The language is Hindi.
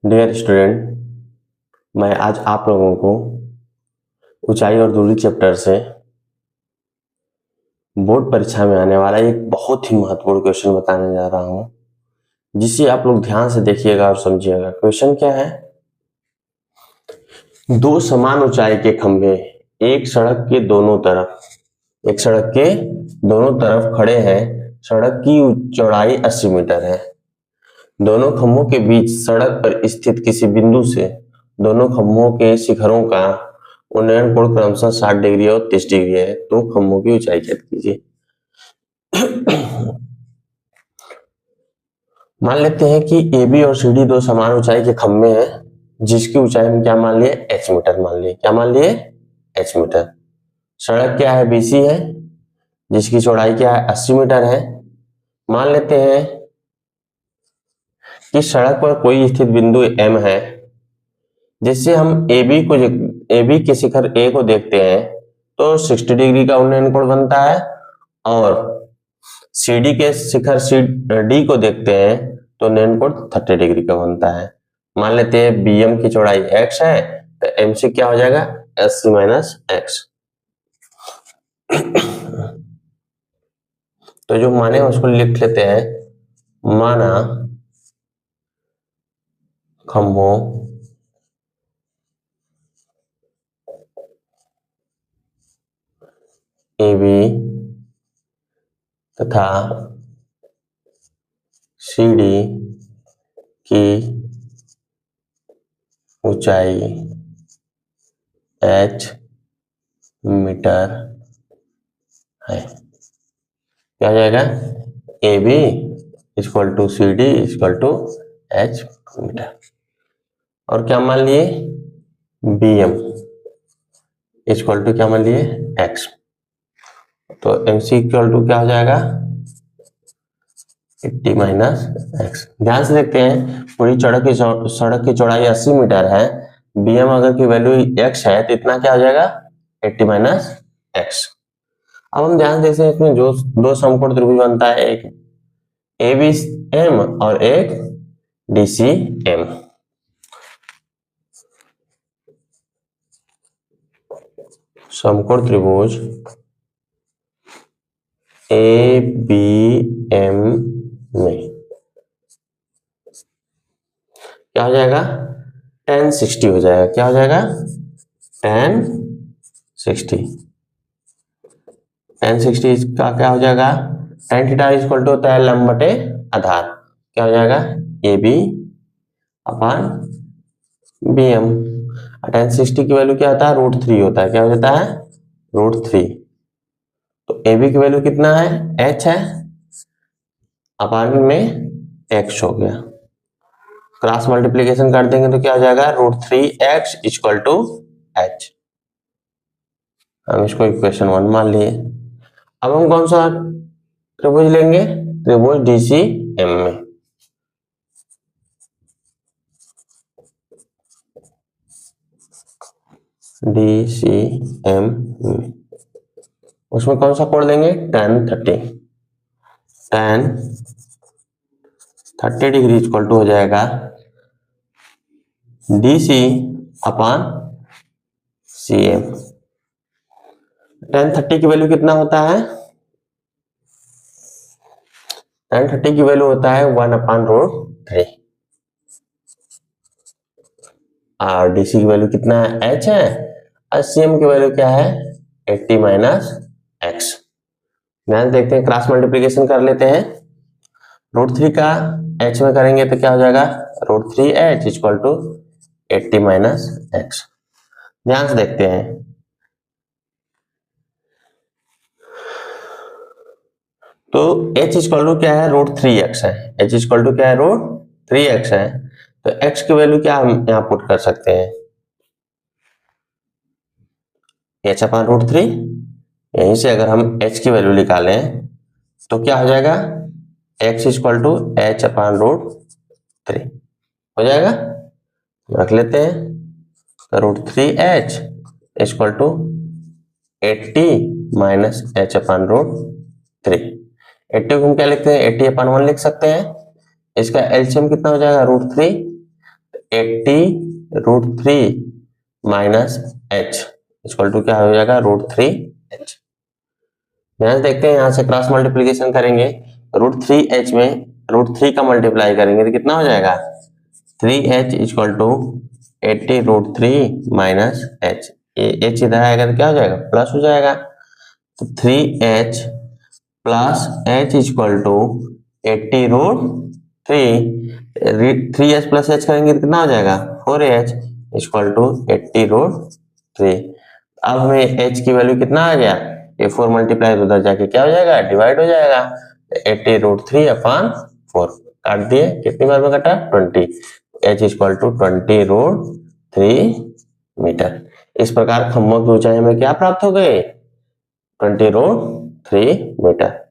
डियर स्टूडेंट, मैं आज आप लोगों को ऊंचाई और दूरी चैप्टर से बोर्ड परीक्षा में आने वाला एक बहुत ही महत्वपूर्ण क्वेश्चन बताने जा रहा हूं, जिसे आप लोग ध्यान से देखिएगा और समझिएगा। क्वेश्चन क्या है? दो समान ऊंचाई के खंभे एक सड़क के दोनों तरफ खड़े हैं। सड़क की चौड़ाई 80 मीटर है। दोनों खंभों के बीच सड़क पर स्थित किसी बिंदु से दोनों खंभों के शिखरों का उन्नयन कोण क्रमशः 60 डिग्री और 30 डिग्री है। तो खंभों की ऊंचाई ज्ञात कीजिए। मान लेते हैं कि AB और CD दो समान ऊंचाई के खंभे हैं, जिसकी ऊंचाई हम क्या मान लिए? h मीटर मान लिए। क्या मान लिए? h metre. सड़क क्या है? BC है, जिसकी चौड़ाई क्या है? 80 मीटर है। मान लेते हैं कि सड़क पर कोई स्थित बिंदु M है, जिससे हम AB के शिखर A को देखते हैं तो 60 डिग्री का उन्नयन कोण बनता है, और CD के शिखर D को देखते हैं तो उन्नयन कोण 30 डिग्री का बनता है। मान लेते हैं BM की चौड़ाई x है, तो MC क्या हो जाएगा? SC minus x। तो जो माने उसको लिख लेते हैं। माना खंभों AB तथा CD की ऊंचाई h मीटर है। क्या हो जाएगा? AB equal to CD equal to h metre. और क्या मान लिए? BM इक्वल टू क्या मान लिए? x। तो MC इक्वल टू क्या हो जाएगा? 80 माइनस x। ध्यान से देखते हैं, पूरी सड़क की चौड़ाई 80 मीटर है। BM अगर की वैल्यू x है तो इतना क्या हो जाएगा? 80 माइनस x। अब हम ध्यान से देखते हैं, इसमें जो दो समकोण त्रिभुज बनता है, एक ABM और एक DCM। समकोण त्रिभुज ABM में क्या हो जाएगा? tan 60 हो जाएगा। क्या हो जाएगा? tan 60। tan 60 का क्या हो जाएगा? tan थीटा इक्वल टू होता है लंब बटे आधार। क्या हो जाएगा? AB upon BM। tan 60 की वैल्यू क्या होता है? √3 होता है। क्या हो जाता है? √3। तो AB की वैल्यू कितना है? h है, अपॉन में x हो गया। क्रॉस मल्टीप्लीकेशन कर देंगे तो क्या हो जाएगा? √3x equal to h। हम इसको इक्वेशन 1 मान लिए। अब हम कौन सा त्रिभुज लेंगे? त्रिभुज DCM में। DCM में उसमें कौन सा कोण लेंगे? tan 30। tan 30 degree equal to हो जाएगा DC अपॉन CM। tan 30 की वैल्यू कितना होता है? tan 30 की वैल्यू होता है 1/√3। और DC की वैल्यू कितना है? h है, और CM की वैल्यू क्या है? 80 माइनस x। ध्यान देखते हैं, क्रॉस मल्टीप्लीकेशन कर लेते हैं। √3 का h में करेंगे तो क्या हो जाएगा? √3h equal to 80 minus x। ध्यान से देखते हैं, तो h इक्वल टू क्या है? √3x है। h इक्वल टू क्या है? √3x है। तो x की वैल्यू क्या हम यहाँ पुट कर सकते हैं? h upon √3। यहीं से अगर हम h की वैल्यू निकालें तो क्या हो जाएगा? x equal to h upon √3 हो जाएगा। रख लेते हैं, तो √3h equal to 80 minus h upon √3। 80 को हम क्या लिखते हैं? 80 अपॉन 1 लिख सकते हैं। इसका एलसीएम कितना हो जाएगा? √3। 80√3 माइनस h इक्वल टू क्या हो जाएगा, √3h। यहाँ देखते हैं, यहाँ से क्रॉस मल्टीप्लीकेशन करेंगे, √3h में √3 का मल्टीप्लाई करेंगे तो कितना हो जाएगा, 3h equal to 80√3 minus h। ये h इधर आएगा तो क्या हो जाएगा, प्लस हो जाएगा। तो 3h plus h equal to 80√3, 3h plus h करेंगे तो कितना हो जाएगा, 4h इक्वल टू 80√3। अब हमें h की वैल्यू कितना आ गया, ये 4 मल्टीप्लाई उधर जाके क्या हो जाएगा, डिवाइड हो जाएगा। 80√3/4 काट दिए, कितनी बार में कटा, 20। h equal to 20√3 metre. इस प्रकार खंभों की ऊंचाई हमें क्या प्राप्त हो गई, 20√3 मीटर।